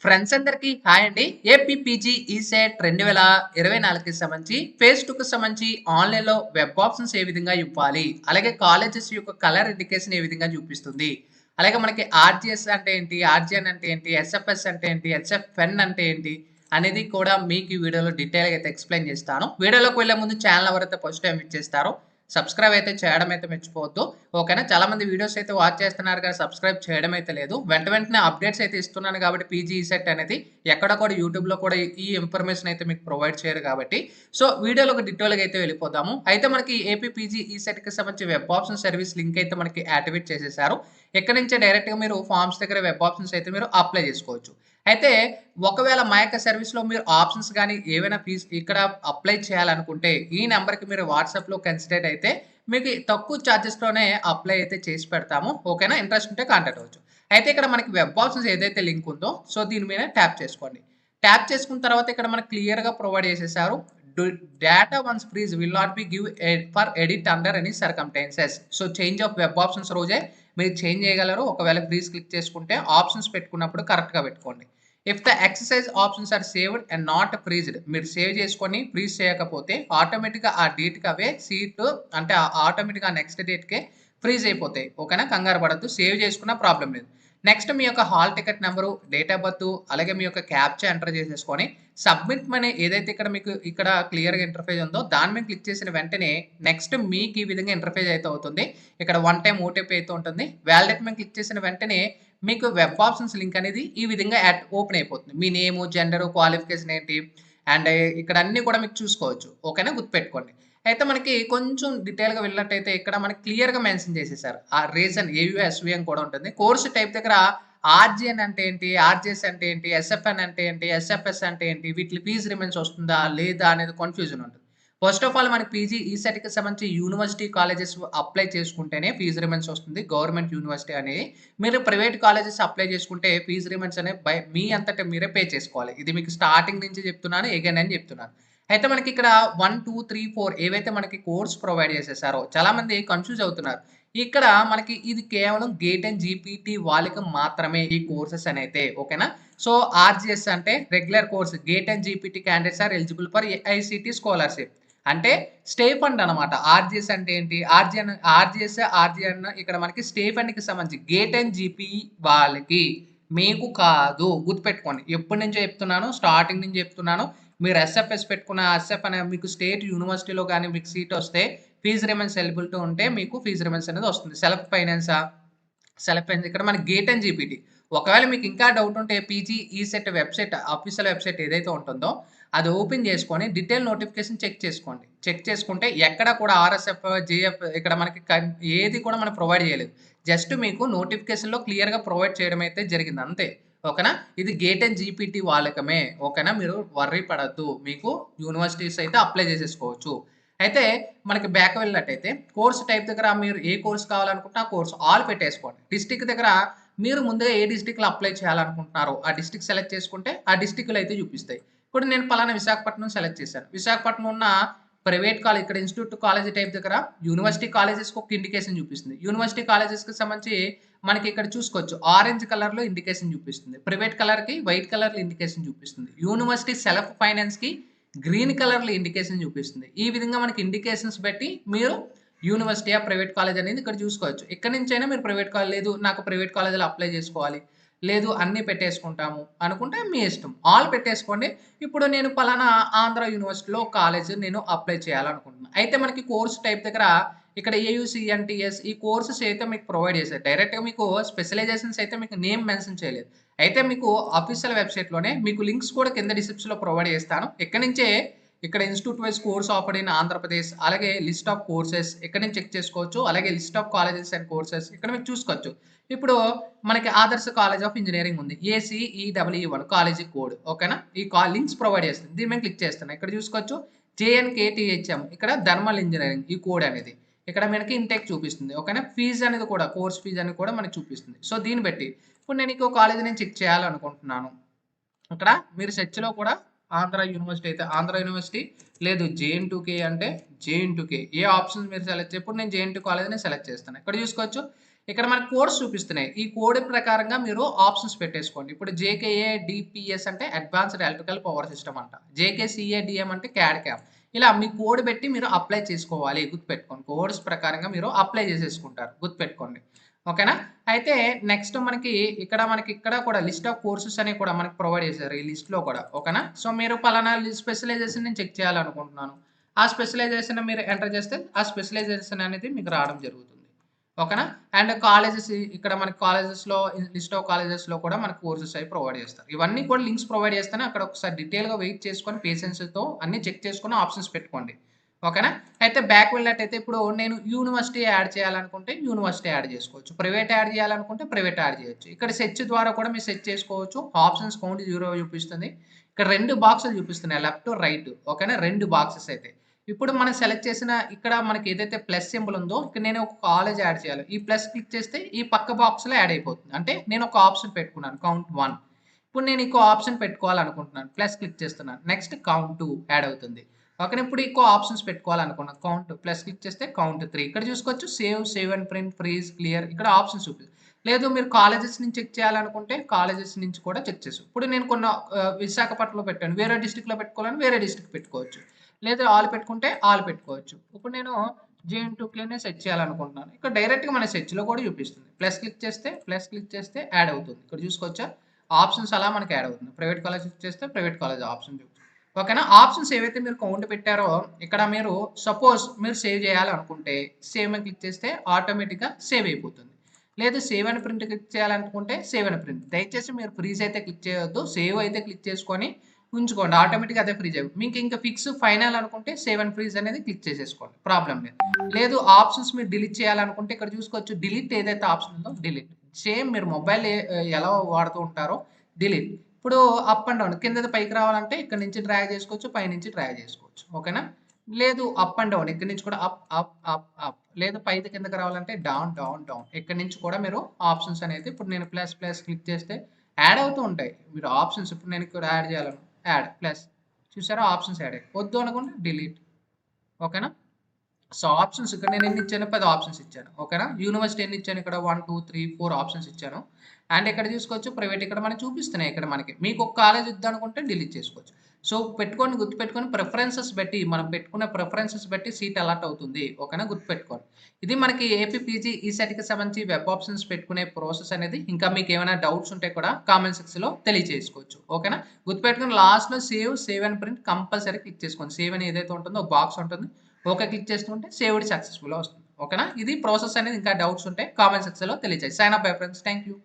Friends అందరికీ hi అండి. APPG ECET 2024కి సంబంధించి ఫేజ్ 2కి సంబంధించి ఆన్‌లైన్‌లో వెబ్ ఆప్షన్స్ ఏ విధంగా ఇవ్వాలి? అలాగే కాలేజెస్ యొక్క కలర్ ఇండికేషన్ ఏ విధంగా చూపిస్తుంది? అలాగే మనకి ఆర్‌జీఎస్ అంటే ఏంటి? ఆర్‌జీఎన్ అంటే ఏంటి? ఎస్ఎఫ్ఎస్ అంటే ఏంటి? హెచ్ఎఫ్ఎన్ అంటే ఏంటి? అనేది కూడా మీకు ఈ వీడియోలో డీటెయిల్‌గా అయితే ఎక్స్‌ప్లెయిన్ చేస్తాను. వీడియోలోకి వెళ్ళే ముందు ఛానెల్ ఎవరైతే ఫస్ట్ టైమ్ విచ్చేస్తారో సబ్స్క్రైబ్ అయితే చేయడం అయితే మర్చిపోవద్దు. ఓకేనా. చాలా మంది వీడియోస్ అయితే వాచ్ చేస్తున్నారు కానీ సబ్స్క్రైబ్ చేయడం అయితే లేదు. వెంటనే అప్డేట్స్ అయితే ఇస్తున్నాను కాబట్టి పీజీ సెట్ అనేది ఎక్కడ కూడా యూట్యూబ్‌లో కూడా ఈ ఇన్ఫర్మేషన్ అయితే మీకు ప్రొవైడ్ చేయరు కాబట్టి సో వీడియోలోకి డీటెయిల్‌గా అయితే వెళ్ళిపోదాము. అయితే మనకి ఏపీ పీజీ సెట్‌కి సంబంధించి వెబ్ ఆప్షన్ సర్వీస్ లింక్ అయితే మనకి యాక్టివేట్ చేసేసారు. ఇక్కడి నుంచే డైరెక్ట్‌గా మీరు ఫార్మ్స్ దగ్గర వెబ్ ఆప్షన్స్ అయితే మీరు అప్లై చేసుకోవచ్చు. అయితే ఒకవేళ మా యొక్క సర్వీస్‌లో మీరు ఆప్షన్స్ గాని ఏవైనా ఇక్కడ అప్లై చేయాలనుకుంటే ఈ నంబర్‌కి మీరు వాట్సాప్‌లో కన్సిడర్ అయితే మీకు తక్కువ చార్జెస్‌లోనే అప్లై అయితే చేసి పెడతాము. ఓకేనా. ఇంట్రెస్ట్ ఉంటే కాంటాక్ట్ అవ్వచ్చు. అయితే ఇక్కడ మనకి వెబ్ ఆప్షన్స్ ఏదైతే లింక్ ఉందో సో దీని మీద ట్యాప్ చేసుకోండి. ట్యాప్ చేసుకున్న తర్వాత ఇక్కడ మనకు క్లియర్‌గా ప్రొవైడ్ చేసేసారు. Do data once freeze will not be give for edit under any circumstances. So change of web options రోజే మీరు చేంజ్ చేయగలరు. ఒకవేళ ఫ్రీజ్ క్లిక్ చేసుకుంటే ఆప్షన్స్ పెట్టుకున్నప్పుడు కరెక్ట్‌గా పెట్టుకోండి. If the exercise options are saved and not freezed, మీరు save చేసుకొని ఫ్రీజ్ చేయకపోతే ఆటోమేటిక్‌గా ఆ డేట్‌కి అవే సీట్ అంటే ఆటోమేటిక్‌గా నెక్స్ట్ డేట్‌కే ఫ్రీజ్ అయిపోతాయి. ఓకేనా. కంగారు పడొద్దు. సేవ్ చేసుకున్న ప్రాబ్లమ్ లేదు. నెక్స్ట్ మీ యొక్క hall ticket number, date of birth అలాగే మీ యొక్క క్యాప్చా ఎంటర్ చేసేసుకొని సబ్మిట్ మనీ ఏదైతే ఇక్కడ మీకు ఇక్కడ క్లియర్‌గా ఇంటర్ఫేస్ ఉందో దాని మీద క్లిక్ చేసిన వెంటనే నెక్స్ట్ మీకు ఈ విధంగా ఇంటర్ఫేస్ అయితే అవుతుంది. ఇక్కడ వన్ టైమ్ ఓటీపీ అయితే ఉంటుంది. వాలిడేట్ మీద క్లిక్ చేసిన వెంటనే మీకు వెబ్ ఆప్షన్స్ లింక్ అనేది ఈ విధంగా ఓపెన్ అయిపోతుంది. మీ నేము, జెండరు, క్వాలిఫికేషన్ ఏంటి అండ్ ఇక్కడ అన్నీ కూడా మీకు చూసుకోవచ్చు. ఓకేనా. గుర్తుపెట్టుకోండి. అయితే మనకి కొంచెం డీటెయిల్‌గా వెళ్ళినట్టయితే ఇక్కడ మనకి క్లియర్‌గా మెన్షన్ చేసేసారు. ఆ రీజన్ ఏయు, ఎస్‌వి అని కూడా ఉంటుంది. కోర్స్ టైప్ దగ్గర ఆర్‌జిఎన్ అంటే ఏంటి? ఆర్‌జిఎస్ అంటే ఏంటి? ఎస్ఎఫ్ఎన్ అంటే ఏంటి? ఎస్ఎఫ్ఎస్ అంటే ఏంటి? వీటిలి ఫీజ్ రిమైన్స్ వస్తుందా? లేదా? అనేది కన్‌ఫ్యూజన్ ఉంటుంది. ఫస్ట్ ఆఫ్ ఆల్ మనకి పీజీ ఈసెట్‌కి సంబంధించి యూనివర్సిటీ కాలేజెస్ అప్లై చేసుకుంటేనే ఫీజ్ రిమైన్స్ వస్తుంది. గవర్నమెంట్ యూనివర్సిటీ అనేది. మీరు ప్రైవేట్ కాలేజెస్ అప్లై చేసుకుంటే ఫీజ్ రిమైన్స్ అనేవి మీ అంతట మీరే పే చేసుకోవాలి. ఇది మీకు స్టార్టింగ్ నుంచి చెప్తున్నాను. ఎగైన్ అని చెప్తున్నాను. అయితే మనకి ఇక్కడ 1, 2, 3, 4 ఏవైతే మనకి కోర్స్ ప్రొవైడ్ చేసేసారో చాలామంది కన్‌ఫ్యూజ్ అవుతున్నారు. ఇక్కడ మనకి ఇది కేవలం గేట్ అండ్ జీపీటీ వాళ్ళకి మాత్రమే ఈ కోర్సెస్ అనైతే. ఓకేనా. సో ఆర్‌జీఎస్ అంటే regular course. GATE and GPT candidates are eligible for AICTE scholarship. అంటే స్టే ఫండ్ అనమాట. ఆర్‌జీఎస్ అంటే ఏంటి? ఆర్‌జీఎన్ ఇక్కడ మనకి స్టే ఫండ్‌కి సంబంధించి గేట్ అండ్ జీపీఈ వాళ్ళకి, మీకు కాదు. గుర్తుపెట్టుకోండి. ఎప్పటి నుంచో చెప్తున్నాను. స్టార్టింగ్ నుంచి చెప్తున్నాను. మీరు ఎస్ఎఫ్ఎస్ పెట్టుకున్న ఎస్ఎఫ్ అనే మీకు స్టేట్ యూనివర్సిటీలో గాని మీకు సీట్ వస్తే ఫీజ్ రిమైన్స్ ఎలిజిబిలిటీ ఉంటే మీకు ఫీజ్ రిమైన్స్ అనేది వస్తుంది. సెల్ఫ్ ఫైనాన్స్ ఇక్కడ మనకి గేట్ అండ్ జీపీటీ. ఒకవేళ మీకు ఇంకా డౌట్ ఉంటే PG ECET website official website ఏదైతే ఉంటుందో అది ఓపెన్ చేసుకొని డీటెయిల్ నోటిఫికేషన్ చెక్ చేసుకోండి. చెక్ చేసుకుంటే ఎక్కడ కూడా ఆర్ఎస్ఎఫ్, జేఎఫ్ ఇక్కడ మనకి ఏది కూడా మనం ప్రొవైడ్ చేయలేదు. జస్ట్ మీకు నోటిఫికేషన్‌లో క్లియర్‌గా ప్రొవైడ్ చేయడం అయితే జరిగింది అంతే. ఓకేనా. ఇది గేట్ అండ్ జీపీటీ వాళ్ళకమే. ఓకేనా. మీరు వర్రీ పడొద్దు. మీకు యూనివర్సిటీస్ అయితే అప్లై చేసేసుకోవచ్చు. అయితే మనకి బ్యాక్ వెళ్ళినట్టయితే కోర్స్ టైప్ దగ్గర మీరు ఏ కోర్స్ కావాలనుకుంటే ఆ కోర్స్ ఆల్ పెట్టేసుకోండి. డిస్ట్రిక్ట్ దగ్గర మీరు ముందుగా ఏ డిస్ట్రిక్ట్‌లో అప్లై చేయాలనుకుంటున్నారో ఆ డిస్ట్రిక్ట్ సెలెక్ట్ చేసుకుంటే ఆ డిస్ట్రిక్ట్‌లో అయితే చూపిస్తాయి. ఇప్పుడు నేను పలానా విశాఖపట్నం సెలెక్ట్ చేశాను. విశాఖపట్నం ఉన్న ప్రైవేట్ కాలేజ్ ఇక్కడ ఇన్‌స్టిట్యూట్ కాలేజ్ టైప్ దగ్గర యూనివర్సిటీ కాలేజెస్‌కి ఒక ఇండికేషన్ చూపిస్తుంది. యూనివర్సిటీ కాలేజెస్‌కి సంబంధించి మనకి ఇక్కడ చూసుకోవచ్చు. ఆరెంజ్ కలర్‌లో ఇండికేషన్ చూపిస్తుంది. ప్రైవేట్ కలర్‌కి వైట్ కలర్‌లో ఇండికేషన్ చూపిస్తుంది. యూనివర్సిటీ సెల్ఫ్ ఫైనాన్స్‌కి గ్రీన్ కలర్‌లో ఇండికేషన్ చూపిస్తుంది. ఈ విధంగా మనకి ఇండికేషన్స్ బట్టి మీరు యూనివర్సిటీయా, ప్రైవేట్ కాలేజ్ అనేది ఇక్కడ చూసుకోవచ్చు. ఎక్కడి నుంచైనా మీరు ప్రైవేట్ కాలేజ్ లేదు నాకు ప్రైవేట్ కాలేజ్‌లో అప్లై చేసుకోవాలి. లేదు అన్నీ పెట్టేసుకుంటాము అనుకుంటే మీ ఇష్టం. ఆల్ పెట్టేసుకోండి. ఇప్పుడు నేను పలానా ఆంధ్ర యూనివర్సిటీలో కాలేజ్ నేను అప్లై చేయాలనుకుంటున్నా. అయితే మనకి కోర్స్ టైప్ దగ్గర ఇక్కడ ఏయూసీఎన్‌టీఎస్ ఈ కోర్సెస్ అయితే మీకు ప్రొవైడ్ చేశారు. డైరెక్ట్‌గా మీకు స్పెషలైజేషన్స్ అయితే మీకు నేమ్ మెన్షన్ చేయలేదు. అయితే మీకు అఫీషియల్ వెబ్‌సైట్‌లోనే మీకు లింక్స్ కూడా కింద డిస్క్రిప్షన్‌లో ప్రొవైడ్ చేస్తాను. ఇక్కడి నుంచే ఇక్కడ institute wise course offered in Andhra Pradesh అలాగే లిస్ట్ ఆఫ్ కోర్సెస్ ఇక్కడ నుంచి చెక్ చేసుకోవచ్చు. అలాగే list of colleges and courses ఇక్కడ మీరు చూసుకోవచ్చు. ఇప్పుడు మనకి ఆదర్శ కాలేజ్ ఆఫ్ ఇంజినీరింగ్ ఉంది. ఏసీఈడబ్ల్యూ1 కాలేజీ కోడ్. ఓకేనా. ఈ లింక్స్ ప్రొవైడ్ చేస్తుంది. దీని మీద క్లిక్ చేస్తున్నా. ఇక్కడ చూసుకోవచ్చు. జేఎన్‌కేటీహెచ్ఎం ఇక్కడ థర్మల్ ఇంజినీరింగ్ ఈ కోడ్ అనేది. ఇక్కడ మనకి ఇంటెక్ చూపిస్తుంది. ఓకేనా. ఫీజ్ అనేది కూడా కోర్స్ ఫీజ్ అనేది కూడా మనకి చూపిస్తుంది. సో దీన్ని బట్టి ఇప్పుడు నేను ఇంకో కాలేజ్ నేను చెక్ చేయాలనుకుంటున్నాను. ఇక్కడ మీరు సెర్చ్‌లో కూడా ఆంధ్ర యూనివర్సిటీ అయితే ఆంధ్ర యూనివర్సిటీ లేదు జేఎన్2కే అంటే జేఎన్2కే ఏ ఆప్షన్స్ మీరు సెలెక్ట్ ఇప్పుడు నేను జేఎన్2 కాలేజ్‌ని సెలెక్ట్ చేస్తాను. ఇక్కడ చూసుకోవచ్చు. ఇక్కడ మనకు కోడ్స్ చూపిస్తున్నాయి. ఈ కోడ్ ప్రకారంగా మీరు ఆప్షన్స్ పెట్టేసుకోండి. ఇప్పుడు జేకేఏ డీపీఎస్ అంటే అడ్వాన్స్డ్ ఎలక్ట్రికల్ పవర్ సిస్టమ్ అంట. జేకేసీఏడీఎం అంటే క్యాడ్ క్యాప్. ఇలా మీ కోడ్ పెట్టి మీరు అప్లై చేసుకోవాలి. గుర్తుపెట్టుకోండి. కోడ్స్ ప్రకారంగా మీరు అప్లై చేసేసుకుంటారు. గుర్తుపెట్టుకోండి. ఓకేనా? అయితే నెక్స్ట్ మనకి ఇక్కడ కూడా లిస్ట్ ఆఫ్ కోర్సెస్ అనేవి కూడా మనకి ప్రొవైడ్ చేశారు. ఈ లిస్ట్‌లో కూడా. ఓకేనా? సో, మీరు పలానా స్పెషలైజేషన్ నేను చెక్ చేయాలనుకుంటున్నాను. ఆ స్పెషలైజేషన్ మీరు ఎంటర్ చేస్తే ఆ స్పెషలైజేషన్ అనేది మీకు రావడం జరుగుతుంది. ఓకేనా? అండ్ కాలేజెస్ ఇక్కడ మనకి కాలేజెస్‌లో లిస్ట్ ఆఫ్ కాలేజెస్‌లో కూడా మనకు కోర్సెస్ అవి ప్రొవైడ్ చేస్తారు. ఇవన్నీ కూడా లింక్స్ ప్రొవైడ్ చేస్తాను. అక్కడ ఒకసారి డీటెయిల్‌గా వెయిట్ చేసుకొని పేషెన్స్‌తో అన్నీ చెక్ చేసుకొని ఆప్షన్స్ పెట్టుకోండి. ఓకేనా? అయితే బ్యాక్ వెళ్ళినట్టయితే ఇప్పుడు నేను యూనివర్సిటీ యాడ్ చేయాలనుకుంటే యూనివర్సిటీ యాడ్ చేసుకోవచ్చు. ప్రైవేట్ యాడ్ చేయాలనుకుంటే ప్రైవేట్ యాడ్ చేయొచ్చు. ఇక్కడ సెర్చ్ ద్వారా కూడా మీరు సెర్చ్ చేసుకోవచ్చు. ఆప్షన్స్ కౌంట్ 0 చూపిస్తుంది. ఇక్కడ 2 బాక్సులు చూపిస్తున్నాయి. Left, right. ఓకేనా? 2 బాక్సెస్ అయితే. ఇప్పుడు మనం సెలెక్ట్ చేసిన ఇక్కడ మనకి ఏదైతే ప్లస్ సింబల్ ఉందో ఇక్కడ నేను ఒక కాలేజ్ యాడ్ చేయాలి. ఈ ప్లస్ క్లిక్ చేస్తే ఈ పక్క బాక్స్‌లో యాడ్ అయిపోతుంది. అంటే నేను ఒక ఆప్షన్ పెట్టుకున్నాను కౌంట్ 1. ఇప్పుడు నేను ఇంకో ఆప్షన్ పెట్టుకోవాలనుకుంటున్నాను. ప్లస్ క్లిక్ చేస్తున్నాను. నెక్స్ట్ కౌంట్ 2 యాడ్ అవుతుంది. ఓకేనా? ఇప్పుడు ఇంకో ఆప్షన్స్ పెట్టుకోవాలనుకున్నాను. కౌంట్ ప్లస్ క్లిక్ చేస్తే కౌంట్ 3. ఇక్కడ చూసుకోవచ్చు save and print, freeze, clear ఇక్కడ ఆప్షన్స్ చూపిస్తుంది. లేదు మీరు కాలేజెస్ నుంచి చెక్ చేయాలనుకుంటే కాలేజెస్ నుంచి కూడా చెక్ చేసుకో. ఇప్పుడు నేను కొన్ని విశాఖపట్నంలో పెట్టాను. వేరే డిస్ట్రిక్ట్‌లో పెట్టుకోవాలని వేరే డిస్ట్రిక్ట్ పెట్టుకోవచ్చు. లేదా ఆల్ పెట్టుకుంటే ఆల్ పెట్టుకోవచ్చు. ఇప్పుడు నేను జేఎన్2కేనే సెట్ చేయాలనుకుంటున్నాను. ఇక్కడ డైరెక్ట్‌గా మన సెర్చ్‌లో కూడా చూపిస్తుంది. ప్లస్ క్లిక్ చేస్తే యాడ్ అవుతుంది. ఇక్కడ చూసుకోవచ్చా? ఆప్షన్స్ అలా మనకి యాడ్ అవుతుంది. ప్రైవేట్ కాలేజ్ క్లిక్ చేస్తే ప్రైవేట్ కాలేజ్ ఆప్షన్ చూపిస్తుంది. ఓకేనా? ఆప్షన్స్ ఏవైతే మీరు కౌంట్ పెట్టారో ఇక్కడ మీరు సపోజ్ మీరు సేవ్ చేయాలనుకుంటే సేవ్ మీద క్లిక్ చేస్తే ఆటోమేటిక్‌గా సేవ్ అయిపోతుంది. లేదు సేవ్ అండ్ ప్రింట్ క్లిక్ చేయాలనుకుంటే సేవ్ అండ్ ప్రింట్. దయచేసి మీరు ఫ్రీజ్ అయితే క్లిక్ చేయొద్దు. సేవ్ అయితే క్లిక్ చేసుకొని ఉంచుకోండి. ఆటోమేటిక్‌గా అదే ఫ్రీజ్ అయిపోతుంది. మీకు ఇంకా ఫిక్స్ ఫైనల్ అనుకుంటే సేవ్ అండ్ ఫ్రీజ్ అనేది క్లిక్ చేసేసుకోండి. ప్రాబ్లమ్ లేదు. లేదు ఆప్షన్స్ మీరు డిలీట్ చేయాలనుకుంటే ఇక్కడ చూసుకోవచ్చు. డిలీట్ ఏదైతే ఆప్షన్ ఉందో డిలీట్. సేమ్ మీరు మొబైల్ ఎలా వాడుతూ ఉంటారో డిలీట్. ఇప్పుడు అప్ అండ్ డౌన్ కిందది పైకి రావాలంటే ఇక్కడ నుంచి డ్రాగ్ చేసుకోవచ్చు. పైనుంచి డ్రాగ్ చేసుకోవచ్చు. ఓకేనా? లేదు అప్ అండ్ డౌన్ ఇక్కడి నుంచి కూడా అప్ లేదు పైది కిందకి రావాలంటే డౌన్. ఇక్కడి నుంచి కూడా మీరు ఆప్షన్స్ అనేది ఇప్పుడు నేను ప్లస్ క్లిక్ చేస్తే యాడ్ అవుతూ ఉంటాయి. మీరు ఆప్షన్స్ ఇప్పుడు నేను ఇక్కడ యాడ్ చేయాలను యాడ్ ప్లస్ చూసారా ఆప్షన్స్ యాడ్ అయ్యాయి. వద్దు అనుకుంటే డిలీట్. ఓకేనా? సో ఆప్షన్స్ ఇక్కడ నేను ఎన్ని ఇచ్చాను 10 ఆప్షన్స్ ఇచ్చాను. ఓకేనా? యూనివర్సిటీ ఎన్ని ఇచ్చాను ఇక్కడ 1, 2, 3, 4 ఆప్షన్స్ ఇచ్చాను. అండ్ ఇక్కడ చూసుకోవచ్చు ప్రైవేట్ ఇక్కడ మనకి చూపిస్తున్నాయి ఇక్కడ మనకి. మీకు ఒక కాలేజ్ వద్దనుకుంటే డిలీట్ చేసుకోవచ్చు. సో పెట్టుకొని గుర్తుపెట్టుకొని ప్రిఫరెన్సెస్ బట్టి మనం పెట్టుకున్న ప్రిఫరెన్సెస్ బట్టి సీట్ అలాట్ అవుతుంది. ఓకేనా? గుర్తుపెట్టుకోండి. ఇది మనకి ఏపీ పీజీ ఈసెట్‌కి సంబంధించి వెబ్ ఆప్షన్స్ పెట్టుకునే ప్రాసెస్ అనేది. ఇంకా మీకు ఏమైనా డౌట్స్ ఉంటే కూడా కామెంట్ సెక్షన్‌లో తెలియజేసుకోవచ్చు. ఓకేనా? గుర్తుపెట్టుకొని లాస్ట్‌లో save and print compulsory click చేసుకోండి. సేవ్ అని ఏదైతే ఉంటుందో ఒక బాక్స్ ఉంటుంది. ఓకే క్లిక్ చేస్తుంటే సేవ్డ్ సక్సెస్‌ఫుల్‌గా వస్తుంది. ఓకేనా? ఇది ప్రాసెస్ అనేది ఇంకా డౌట్స్ ఉంటే కామెంట్ సెక్షన్‌లో తెలియజేయండి. Sign up bye friends. Thank you.